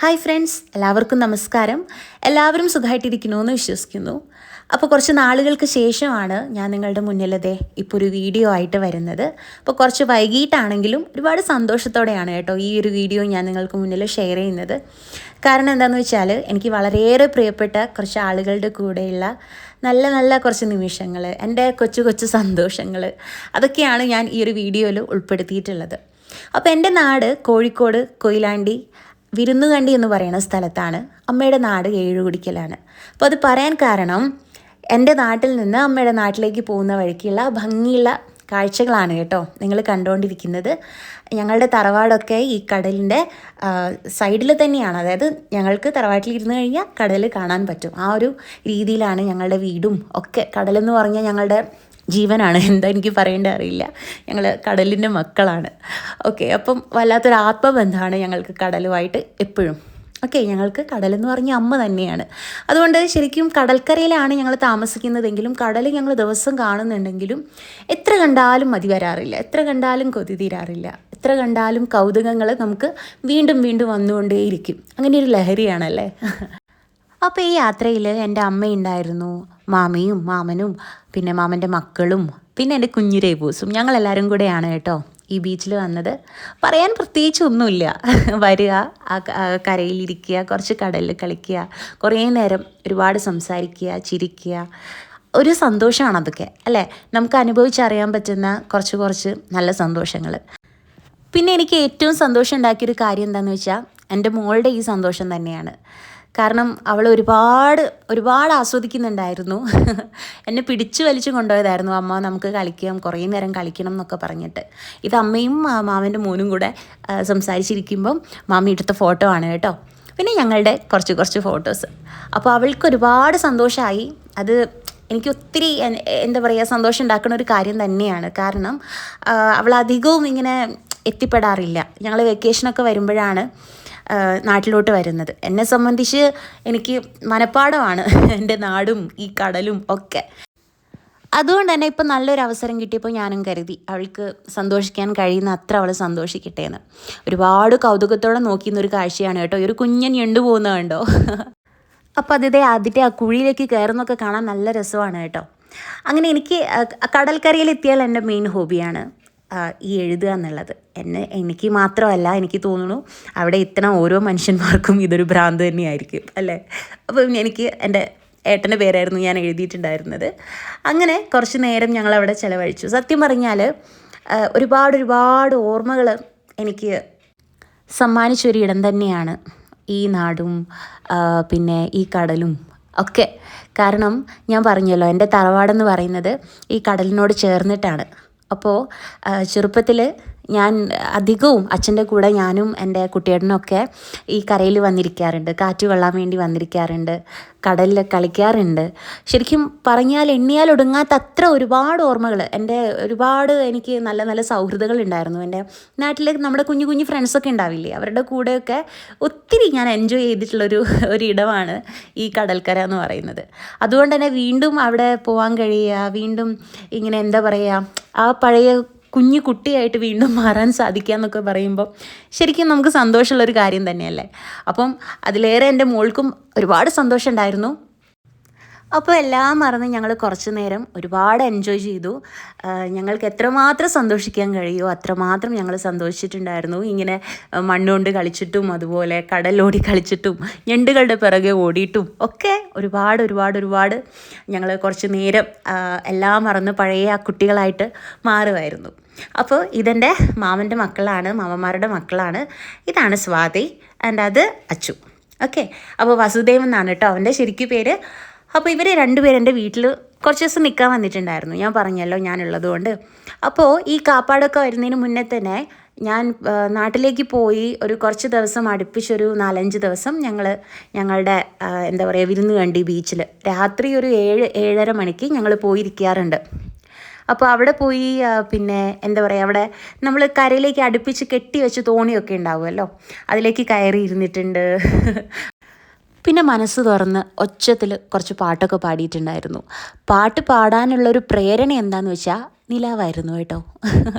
Hi friends, എല്ലാവർക്കും നമസ്കാരം. എല്ലാവരും സുഖമായിട്ടിരിക്കണമെന്ന് വിശ്വസിക്കുന്നു. അപ്പോൾ കുറച്ച് നാളുകൾക്ക് ശേഷമാണ് ഞാൻ നിങ്ങളുടെ മുന്നിലതേ ഇപ്പോൾ ഒരു വീഡിയോ ആയിട്ട് വരുന്നത്. അപ്പോൾ കുറച്ച് വൈകിട്ടാണെങ്കിലും ഒരുപാട് സന്തോഷത്തോടെയാണ് കേട്ടോ ഈ ഒരു വീഡിയോ ഞാൻ നിങ്ങൾക്ക് മുന്നിൽ ഷെയർ ചെയ്യുന്നത്. കാരണം എന്താണെന്ന് വെച്ചാൽ എനിക്ക് വളരെയേറെ പ്രിയപ്പെട്ട കുറച്ച് ആളുകളുടെ കൂടെയുള്ള നല്ല നല്ല കുറച്ച് നിമിഷങ്ങൾ, എൻ്റെ കൊച്ചു കൊച്ചു സന്തോഷങ്ങൾ, അതൊക്കെയാണ് ഞാൻ ഈ ഒരു വീഡിയോയിൽ ഉൾപ്പെടുത്തിയിട്ടുള്ളത്. അപ്പോൾ എൻ്റെ നാട് കോഴിക്കോട് കൊയിലാണ്ടി വിരുന്നുകണ്ടി എന്ന് പറയുന്ന സ്ഥലത്താണ്. അമ്മയുടെ നാട് ഏഴുകുടിക്കലാണ്. അപ്പോൾ അത് പറയാൻ കാരണം എൻ്റെ നാട്ടിൽ നിന്ന് അമ്മയുടെ നാട്ടിലേക്ക് പോകുന്ന വഴിക്കുള്ള ഭംഗിയുള്ള കാഴ്ചകളാണ് കേട്ടോ നിങ്ങൾ കണ്ടുകൊണ്ടിരിക്കുന്നത്. ഞങ്ങളുടെ തറവാടൊക്കെ ഈ കടലിൻ്റെ സൈഡിൽ തന്നെയാണ്. അതായത് ഞങ്ങൾക്ക് തറവാട്ടിൽ ഇരുന്ന് കഴിഞ്ഞാൽ കടൽ കാണാൻ പറ്റും. ആ ഒരു രീതിയിലാണ് ഞങ്ങളുടെ വീടും ഒക്കെ. കടലെന്ന് പറഞ്ഞാൽ ഞങ്ങളുടെ ജീവനാണ്. എന്താ എനിക്ക് പറയേണ്ടത് അറിയില്ല. ഞങ്ങൾ കടലിൻ്റെ മക്കളാണ്. ഓക്കെ, അപ്പം വല്ലാത്തൊരു ആത്മബന്ധമാണ് ഞങ്ങൾക്ക് കടലുമായിട്ട് എപ്പോഴും. ഓക്കെ, ഞങ്ങൾക്ക് കടലെന്ന് പറഞ്ഞാൽ അമ്മ തന്നെയാണ്. അതുകൊണ്ട് ശരിക്കും കടൽക്കരയിലാണ് ഞങ്ങൾ താമസിക്കുന്നതെങ്കിലും കടൽ ഞങ്ങൾ ദിവസം കാണുന്നുണ്ടെങ്കിലും എത്ര കണ്ടാലും മതി വരാറില്ല, എത്ര കണ്ടാലും കൊതി തീരാറില്ല, എത്ര കണ്ടാലും കൗതുകങ്ങൾ നമുക്ക് വീണ്ടും വീണ്ടും വന്നുകൊണ്ടേയിരിക്കും. അങ്ങനെ ഒരു ലഹരിയാണല്ലേ. അപ്പോൾ ഈ യാത്രയിൽ എൻ്റെ അമ്മയുണ്ടായിരുന്നു, മാമിയും മാമനും പിന്നെ മാമൻ്റെ മക്കളും പിന്നെ എൻ്റെ കുഞ്ഞു രേബൂസും. ഞങ്ങളെല്ലാവരും കൂടെയാണ് കേട്ടോ ഈ ബീച്ചിൽ വന്നത്. പറയാൻ പ്രത്യേകിച്ച് ഒന്നുമില്ല. വരിക, കരയിലിരിക്കുക, കുറച്ച് കടലിൽ കളിക്കുക, കുറേ നേരം ഒരുപാട് സംസാരിക്കുക, ചിരിക്കുക. ഒരു സന്തോഷമാണ് അതൊക്കെ, അല്ലേ? നമുക്ക് അനുഭവിച്ചറിയാൻ പറ്റുന്ന കുറച്ച് നല്ല സന്തോഷങ്ങൾ. പിന്നെ എനിക്ക് ഏറ്റവും സന്തോഷം ഉണ്ടാക്കിയൊരു കാര്യം എന്താണെന്ന് വെച്ചാൽ എൻ്റെ മോളുടെ ഈ സന്തോഷം തന്നെയാണ്. കാരണം അവൾ ഒരുപാട് ആസ്വദിക്കുന്നുണ്ടായിരുന്നു. എന്നെ പിടിച്ചു വലിച്ചു കൊണ്ടുപോയതായിരുന്നു. അമ്മ നമുക്ക് കളിക്കാം, കുറേ നേരം കളിക്കണം എന്നൊക്കെ പറഞ്ഞിട്ട്. ഇത് അമ്മയും മാമൻ്റെ മോനും കൂടെ സംസാരിച്ചിരിക്കുമ്പം മാമി എടുത്ത ഫോട്ടോ ആണ് കേട്ടോ. പിന്നെ ഞങ്ങളുടെ കുറച്ച് ഫോട്ടോസ്. അപ്പോൾ അവൾക്ക് ഒരുപാട് സന്തോഷമായി. അത് എനിക്ക് ഒത്തിരി എന്താ പറയുക, സന്തോഷം ഉണ്ടാക്കുന്ന ഒരു കാര്യം തന്നെയാണ്. കാരണം അവൾ അധികവും ഇങ്ങനെ എത്തിപ്പെടാറില്ല. ഞങ്ങൾ വെക്കേഷനൊക്കെ വരുമ്പോഴാണ് നാട്ടിലോട്ട് വരുന്നത്. എന്നെ സംബന്ധിച്ച് എനിക്ക് മനപ്പാടമാണ് എൻ്റെ നാടും ഈ കടലും ഒക്കെ. അതുകൊണ്ട് തന്നെ ഇപ്പം നല്ലൊരു അവസരം കിട്ടിയപ്പോൾ ഞാനും കരുതി അവൾക്ക് സന്തോഷിക്കാൻ കഴിയുന്ന അത്ര അവൾ സന്തോഷിക്കട്ടെ എന്ന്. ഒരുപാട് കൗതുകത്തോടെ നോക്കിയിരുന്നൊരു കാഴ്ചയാണ് കേട്ടോ. ഒരു കുഞ്ഞൻ ഞണ്ടു പോകുന്നത് കണ്ടോ. അപ്പോൾ ആദ്യത്തെ ആ കുഴിയിലേക്ക് കയറുന്നൊക്കെ കാണാൻ നല്ല രസമാണ് കേട്ടോ. അങ്ങനെ എനിക്ക് കടൽക്കരയിലെത്തിയാൽ എൻ്റെ മെയിൻ ഹോബിയാണ് ഈ എഴുതുക എന്നുള്ളത്. എനിക്ക് മാത്രമല്ല, എനിക്ക് തോന്നുന്നു അവിടെ എത്തുന്ന ഓരോ മനുഷ്യന്മാർക്കും ഇതൊരു ഭ്രാന്ത് തന്നെയായിരിക്കും, അല്ലേ? അപ്പം എനിക്ക് എൻ്റെ ഏട്ടൻ്റെ പേരായിരുന്നു ഞാൻ എഴുതിയിട്ടുണ്ടായിരുന്നത്. അങ്ങനെ കുറച്ച് നേരം ഞങ്ങളവിടെ ചിലവഴിച്ചു. സത്യം പറഞ്ഞാൽ ഒരുപാട് ഓർമ്മകൾ എനിക്ക് സമ്മാനിച്ചൊരിടം തന്നെയാണ് ഈ നാടും പിന്നെ ഈ കടലും ഒക്കെ. കാരണം ഞാൻ പറഞ്ഞല്ലോ, എൻ്റെ തറവാടെന്ന് പറയുന്നത് ഈ കടലിനോട് ചേർന്നിട്ടാണ്. അപ്പോൾ ചെറുപ്പത്തിൽ ഞാൻ അധികവും അച്ഛൻ്റെ കൂടെ ഞാനും എൻ്റെ കുട്ടിയേട്ടനൊക്കെ ഈ കരയിൽ വന്നിരിക്കാറുണ്ട്, കാറ്റ് കൊള്ളാൻ വേണ്ടി വന്നിരിക്കാറുണ്ട്, കടലിൽ കളിക്കാറുണ്ട്. ശരിക്കും പറഞ്ഞാൽ എണ്ണിയാൽ ഒടുങ്ങാത്ത അത്ര ഒരുപാട് ഓർമ്മകൾ. എനിക്ക് നല്ല നല്ല സൗഹൃദങ്ങൾ ഉണ്ടായിരുന്നു. എൻ്റെ നാട്ടിൽ നമ്മുടെ കുഞ്ഞു ഫ്രണ്ട്സൊക്കെ ഉണ്ടാവില്ലേ, അവരുടെ കൂടെയൊക്കെ ഒത്തിരി ഞാൻ എൻജോയ് ചെയ്തിട്ടുള്ളൊരു ഇടമാണ് ഈ കടൽക്കര എന്ന് പറയുന്നത്. അതുകൊണ്ട് തന്നെ വീണ്ടും അവിടെ പോകാൻ കഴിയുക, വീണ്ടും ഇങ്ങനെ എന്താ പറയുക, ആ പഴയ കുട്ടിയായിട്ട് വീണ്ടും മാറാൻ സാധിക്കുക എന്നൊക്കെ പറയുമ്പോൾ ശരിക്കും നമുക്ക് സന്തോഷമുള്ളൊരു കാര്യം തന്നെയല്ലേ. അപ്പം അതിലേറെ എൻ്റെ മോൾക്കും ഒരുപാട് സന്തോഷം ഉണ്ടായിരുന്നു. അപ്പോൾ എല്ലാം മറന്ന് ഞങ്ങൾ കുറച്ച് നേരം ഒരുപാട് എൻജോയ് ചെയ്തു. ഞങ്ങൾക്ക് എത്രമാത്രം സന്തോഷിക്കാൻ കഴിയുമോ അത്രമാത്രം ഞങ്ങൾ സന്തോഷിച്ചിട്ടുണ്ടായിരുന്നു. ഇങ്ങനെ മണ്ണുകൊണ്ട് കളിച്ചിട്ടും അതുപോലെ കടലോടി കളിച്ചിട്ടും ഞണ്ടുകളുടെ പിറകെ ഓടിയിട്ടും ഒക്കെ ഒരുപാട് ഞങ്ങൾ കുറച്ച് നേരം എല്ലാം മറന്ന് പഴയ ആ കുട്ടികളായിട്ട് മാറുമായിരുന്നു. അപ്പോൾ ഇതെൻ്റെ മാമൻ്റെ മക്കളാണ്, മാമന്മാരുടെ മക്കളാണ്. ഇതാണ് സ്വാതി ആൻഡ് അത് അച്ചു. ഓക്കെ, അപ്പോൾ വസുദേവ് എന്നാണ് കേട്ടോ അവൻ്റെ ശരിക്കും പേര്. അപ്പോൾ ഇവർ രണ്ടുപേരും എൻ്റെ വീട്ടിൽ കുറച്ച് ദിവസം നിൽക്കാൻ വന്നിട്ടുണ്ടായിരുന്നു. ഞാൻ പറഞ്ഞല്ലോ ഞാനുള്ളത് കൊണ്ട്. അപ്പോൾ ഈ കാപ്പാടൊക്കെ വരുന്നതിന് മുന്നേ തന്നെ ഞാൻ നാട്ടിലേക്ക് പോയി കുറച്ച് ദിവസം അടുപ്പിച്ചൊരു 4-5 ദിവസം ഞങ്ങളുടെ എന്താ പറയുക വിരുന്നുകണ്ടി ബീച്ചിൽ രാത്രി ഒരു 7-7:30 മണിക്ക് ഞങ്ങൾ പോയിരിക്കാറുണ്ട്. അപ്പോൾ അവിടെ പോയി പിന്നെ എന്താ പറയുക, അവിടെ നമ്മൾ കരയിലേക്ക് അടുപ്പിച്ച് കെട്ടി വെച്ച് തോണിയൊക്കെ ഉണ്ടാവുമല്ലോ, അതിലേക്ക് കയറി ഇരുന്നിട്ടുണ്ട്. പിന്നെ മനസ്സ് തുറന്ന് ഒച്ചത്തിൽ കുറച്ച് പാട്ടൊക്കെ പാടിയിട്ടുണ്ടായിരുന്നു. പാട്ട് പാടാനുള്ളൊരു പ്രേരണ എന്താണെന്ന് വെച്ചാൽ നിലാവായിരുന്നു കേട്ടോ.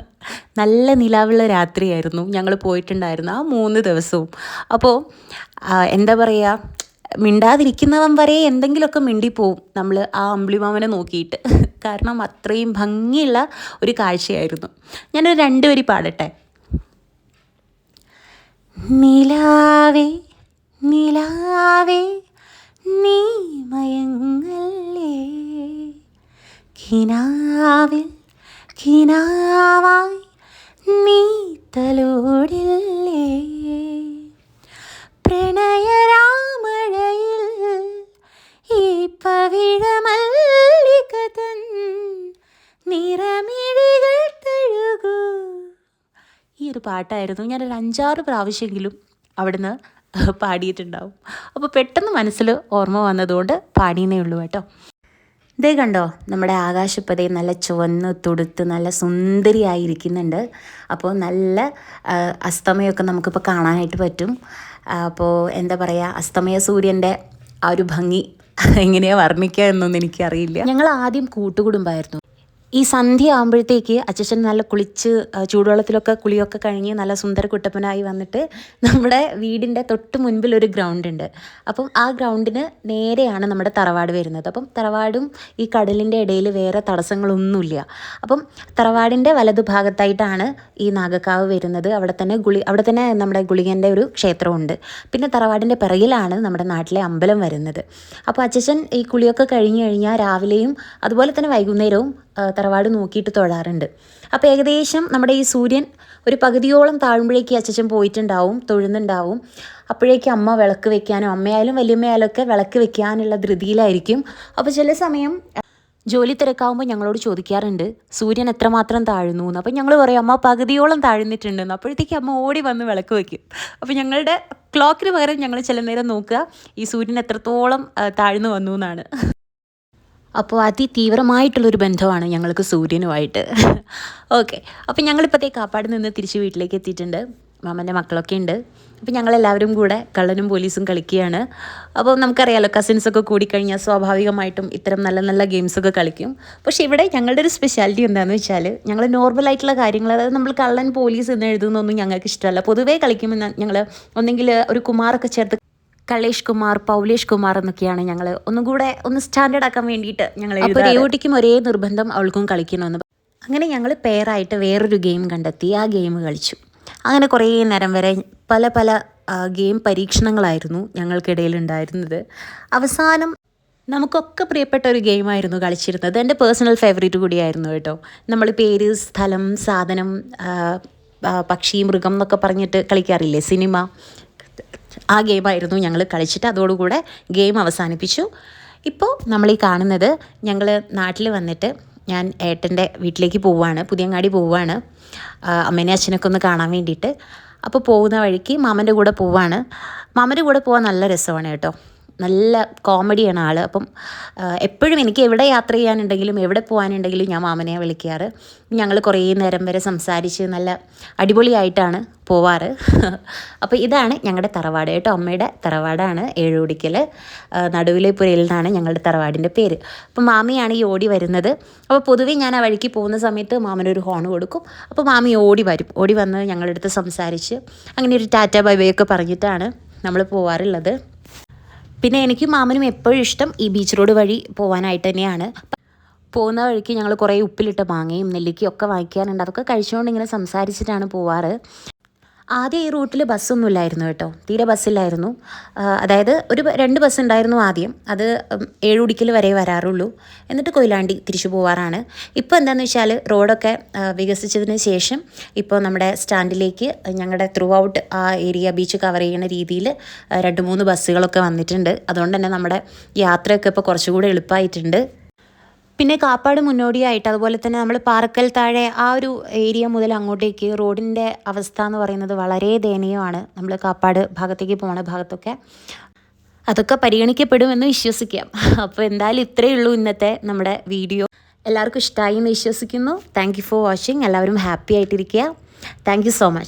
നല്ല നിലാവുള്ള രാത്രിയായിരുന്നു ഞങ്ങൾ പോയിട്ടുണ്ടായിരുന്നു ആ 3 ദിവസവും. അപ്പോൾ എന്താ പറയുക, മിണ്ടാതിരിക്കുന്നവൻ വരെ എന്തെങ്കിലുമൊക്കെ മിണ്ടിപ്പോവും നമ്മൾ ആ അമ്പിളിമാമനെ നോക്കിയിട്ട്. കാരണം അത്രയും ഭംഗിയുള്ള ഒരു കാഴ്ചയായിരുന്നു. ഞാനൊരു 2 വരി പാടട്ടെ. നിലാവേ നിലാവേ നീ മയങ്ങല്ലേ, കിനാവിൽ കിനാവായി നീ തലോടില്ലേ, പ്രണയരാമഴയിൽ ഈ പവിഴമല്ലിക തൻ നിറമിഴികൾ തഴുകൂ. ഈ ഒരു പാട്ടായിരുന്നു ഞാനൊരു 5-6 പ്രാവശ്യമെങ്കിലും അവിടുന്ന് പാടിയിട്ടുണ്ടാവും. അപ്പോൾ പെട്ടെന്ന് മനസ്സിൽ ഓർമ്മ വന്നതുകൊണ്ട് പാടിയേ ഉള്ളൂ കേട്ടോ. ഇതേ കണ്ടോ, നമ്മുടെ ആകാശപ്പതേ നല്ല ചുവന്ന് തുടുത്ത് നല്ല സുന്ദരിയായിരിക്കുന്നുണ്ട്. അപ്പോൾ നല്ല അസ്തമയമൊക്കെ നമുക്കിപ്പോൾ കാണാനായിട്ട് പറ്റും. അപ്പോൾ എന്താ പറയുക, അസ്തമയ സൂര്യൻ്റെ ആ ഒരു ഭംഗി എങ്ങനെയാണ് വർണ്ണിക്കുക എന്നൊന്നും എനിക്കറിയില്ല. ഞങ്ങൾ ആദ്യം കൂട്ടുകുടുംബമായിരുന്നു. ഈ സന്ധ്യ ആകുമ്പോഴത്തേക്ക് അച്ഛൻ നല്ല കുളിച്ച് ചൂടുവെള്ളത്തിലൊക്കെ കുളിയൊക്കെ കഴിഞ്ഞ് നല്ല സുന്ദര കുട്ടപ്പനായി വന്നിട്ട് നമ്മുടെ വീടിൻ്റെ തൊട്ട് മുൻപിൽ ഒരു ഗ്രൗണ്ട് ഉണ്ട്. അപ്പം ആ ഗ്രൗണ്ടിന് നേരെയാണ് നമ്മുടെ തറവാട് വരുന്നത്. അപ്പം തറവാടും ഈ കടലിൻ്റെ ഇടയിൽ വേറെ തടസ്സങ്ങളൊന്നുമില്ല. അപ്പം തറവാടിൻ്റെ വലതുഭാഗത്തായിട്ടാണ് ഈ നാഗക്കാവ് വരുന്നത്. അവിടെ തന്നെ നമ്മുടെ ഗുളികൻ്റെ ഒരു ക്ഷേത്രമുണ്ട്. പിന്നെ തറവാടിൻ്റെ പിറകിലാണ് നമ്മുടെ നാട്ടിലെ അമ്പലം വരുന്നത്. അപ്പോൾ അച്ഛൻ ഈ കുളിയൊക്കെ കഴിഞ്ഞ് കഴിഞ്ഞാൽ രാവിലെയും അതുപോലെ തന്നെ വൈകുന്നേരവും തറവാട് നോക്കിയിട്ട് തൊഴാറുണ്ട്. അപ്പോൾ ഏകദേശം നമ്മുടെ ഈ സൂര്യൻ ഒരു പകുതിയോളം താഴുമ്പോഴേക്ക് അച്ഛൻ പോയിട്ടുണ്ടാവും, തൊഴുന്നുണ്ടാവും. അപ്പോഴേക്കും അമ്മ വിളക്ക് വെക്കാനോ, അമ്മയായാലും വലിയമ്മയായാലും ഒക്കെ വിളക്ക് വെക്കാനുള്ള ധൃതിയിലായിരിക്കും. അപ്പോൾ ചില സമയം ജോലി തിരക്കാവുമ്പോൾ ഞങ്ങളോട് ചോദിക്കാറുണ്ട് സൂര്യൻ എത്രമാത്രം താഴുന്നു എന്ന്. അപ്പോൾ ഞങ്ങൾ പറയും അമ്മ പകുതിയോളം താഴ്ന്നിട്ടുണ്ടെന്ന്. അപ്പോഴത്തേക്കും അമ്മ ഓടി വന്ന് വിളക്ക് വയ്ക്കും. അപ്പോൾ ഞങ്ങളുടെ ക്ലോക്കിന് പകരം ഞങ്ങൾ ചില നേരം നോക്കുക ഈ സൂര്യൻ എത്രത്തോളം താഴ്ന്നു വന്നു എന്നാണ്. അപ്പോൾ അതിതീവ്രമായിട്ടുള്ളൊരു ബന്ധമാണ് ഞങ്ങൾക്ക് സൂര്യനുമായിട്ട്. ഓക്കെ, അപ്പോൾ ഞങ്ങളിപ്പോഴത്തെ കാപ്പാട് നിന്ന് തിരിച്ച് വീട്ടിലേക്ക് എത്തിയിട്ടുണ്ട്. മാമൻ്റെ മക്കളൊക്കെ ഉണ്ട്. അപ്പോൾ ഞങ്ങളെല്ലാവരും കൂടെ കള്ളനും പോലീസും കളിക്കുകയാണ്. അപ്പോൾ നമുക്കറിയാമല്ലോ, കസിൻസൊക്കെ കൂടിക്കഴിഞ്ഞാൽ സ്വാഭാവികമായിട്ടും ഇത്തരം നല്ല നല്ല ഗെയിംസൊക്കെ കളിക്കും. പക്ഷേ ഇവിടെ ഞങ്ങളുടെ ഒരു സ്പെഷ്യാലിറ്റി എന്താണെന്ന് വെച്ചാൽ ഞങ്ങൾ നോർമലായിട്ടുള്ള കാര്യങ്ങൾ, അതായത് നമ്മൾ കള്ളൻ പോലീസ് എന്ന് എഴുതുന്നൊന്നും ഞങ്ങൾക്ക് ഇഷ്ടമല്ല. പൊതുവേ കളിക്കുമ്പോൾ ഞങ്ങൾ ഒന്നെങ്കിൽ ഒരു കുമാറൊക്കെ ചേർത്ത് കലേഷ് കുമാർ, പൗലേഷ് കുമാർ എന്നൊക്കെയാണ് ഞങ്ങൾ ഒന്നും കൂടെ ഒന്ന് സ്റ്റാൻഡേർഡ് ആക്കാൻ വേണ്ടിയിട്ട് ഞങ്ങൾ. അപ്പോൾ രേവട്ടിക്കും ഒരേ നിർബന്ധം അവൾക്കും കളിക്കണമെന്ന്. അങ്ങനെ ഞങ്ങൾ പെയറായിട്ട് വേറൊരു ഗെയിം കണ്ടെത്തി, ആ ഗെയിം കളിച്ചു. അങ്ങനെ കുറേ നേരം വരെ പല പല ഗെയിം പരീക്ഷണങ്ങളായിരുന്നു ഞങ്ങൾക്കിടയിൽ ഉണ്ടായിരുന്നത്. അവസാനം നമുക്കൊക്കെ പ്രിയപ്പെട്ട ഒരു ഗെയിമായിരുന്നു കളിച്ചിരുന്നത്. എൻ്റെ പേഴ്സണൽ ഫേവറേറ്റ് കൂടിയായിരുന്നു കേട്ടോ. നമ്മൾ പേര്, സ്ഥലം, സാധനം, പക്ഷി, മൃഗം എന്നൊക്കെ പറഞ്ഞിട്ട് കളിക്കാറില്ലേ, സിനിമ, ആ ഗെയിമായിരുന്നു ഞങ്ങൾ കളിച്ചിട്ട് അതോടുകൂടെ ഗെയിം അവസാനിപ്പിച്ചു. ഇപ്പോൾ നമ്മളീ കാണുന്നത് ഞങ്ങൾ നാട്ടിൽ വന്നിട്ട് ഞാൻ ഏട്ടൻ്റെ വീട്ടിലേക്ക് പോവുകയാണ്, പുതിയങ്ങാടി പോവുകയാണ് അമ്മേനെ അച്ഛനൊക്കെ ഒന്ന് കാണാൻ വേണ്ടിയിട്ട്. അപ്പോൾ പോകുന്ന വഴിക്ക് മാമൻ്റെ കൂടെ പോവുകയാണ്. മാമൻ്റെ കൂടെ പോകാൻ നല്ല രസമാണ് കേട്ടോ. നല്ല കോമഡിയാണ് ആൾ. അപ്പം എപ്പോഴും എനിക്ക് എവിടെ യാത്ര ചെയ്യാനുണ്ടെങ്കിലും എവിടെ പോകാനുണ്ടെങ്കിലും ഞാൻ മാമനെ വിളിക്കാറ്. ഞങ്ങൾ കുറേ നേരം വരെ സംസാരിച്ച് നല്ല അടിപൊളിയായിട്ടാണ് പോവാറ്. അപ്പോൾ ഇതാണ് ഞങ്ങളുടെ തറവാട് കേട്ടോ. അമ്മയുടെ തറവാടാണ് ഏഴുകുടിക്കൽ, നടുവിലെ പുരയിൽ നിന്നാണ് ഞങ്ങളുടെ തറവാടിൻ്റെ പേര്. അപ്പോൾ മാമിയാണ് ഈ ഓടി വരുന്നത്. അപ്പോൾ പൊതുവേ ഞാൻ ആ വഴിക്ക് പോകുന്ന സമയത്ത് മാമനൊരു ഹോൺ കൊടുക്കും. അപ്പോൾ മാമി ഓടി വരും. ഓടി വന്ന് ഞങ്ങളുടെ അടുത്ത് സംസാരിച്ച് അങ്ങനെ ഒരു ടാറ്റ ബൈ ബൈ ഒക്കെ പറഞ്ഞിട്ടാണ് നമ്മൾ പോവാറുള്ളത്. പിന്നെ എനിക്കും മാമനും എപ്പോഴും ഇഷ്ടം ഈ ബീച്ച് റോഡ് വഴി പോകാനായിട്ട് തന്നെയാണ്. പോകുന്ന വഴിക്ക് ഞങ്ങൾ കുറേ ഉപ്പിലിട്ട മാങ്ങയും നെല്ലിക്കയും ഒക്കെ വാങ്ങിക്കാറുണ്ട്. അതൊക്കെ കഴിച്ചുകൊണ്ട് ഇങ്ങനെ സംസാരിച്ചിട്ടാണ് പോവാറ്. ആദ്യം ഈ റൂട്ടിൽ ബസ്സൊന്നുമില്ലായിരുന്നു കേട്ടോ, തീരെ ബസ്സില്ലായിരുന്നു. അതായത് 2 ബസ് ഉണ്ടായിരുന്നു ആദ്യം. അത് ഏഴുകുടിക്കൽ വരെ വരാറുള്ളൂ, എന്നിട്ട് കൊയിലാണ്ടി തിരിച്ചു പോവാറാണ്. ഇപ്പോൾ എന്താണെന്ന് വെച്ചാൽ റോഡൊക്കെ വികസിച്ചതിന് ശേഷം ഇപ്പോൾ നമ്മുടെ സ്റ്റാൻഡിലേക്ക് ഞങ്ങളുടെ ത്രൂ ഔട്ട് ആ ഏരിയ ബീച്ച് കവർ ചെയ്യുന്ന രീതിയിൽ 2-3 ബസ്സുകളൊക്കെ വന്നിട്ടുണ്ട്. അതുകൊണ്ട് തന്നെ നമ്മുടെ യാത്രയൊക്കെ ഇപ്പോൾ കുറച്ചുകൂടി എളുപ്പമായിട്ടുണ്ട്. പിന്നെ കാപ്പാട് മുന്നോടിയായിട്ട് അതുപോലെ തന്നെ നമ്മൾ പാറക്കൽ താഴെ ആ ഒരു ഏരിയ മുതൽ അങ്ങോട്ടേക്ക് റോഡിൻ്റെ അവസ്ഥ എന്ന് പറയുന്നത് വളരെ ദയനീയമാണ്. നമ്മൾ കാപ്പാട് ഭാഗത്തേക്ക് പോണ ഭാഗത്തൊക്കെ അതൊക്കെ പരിഗണിക്കപ്പെടുമെന്ന് വിശ്വസിക്കാം. അപ്പോൾ എന്തായാലും ഇത്രയേ ഉള്ളൂ ഇന്നത്തെ നമ്മുടെ വീഡിയോ. എല്ലാവർക്കും ഇഷ്ടമായി എന്ന് വിശ്വസിക്കുന്നു. Thank you for watching. എല്ലാവരും ഹാപ്പി ആയിട്ടിരിക്കുക. Thank you so much.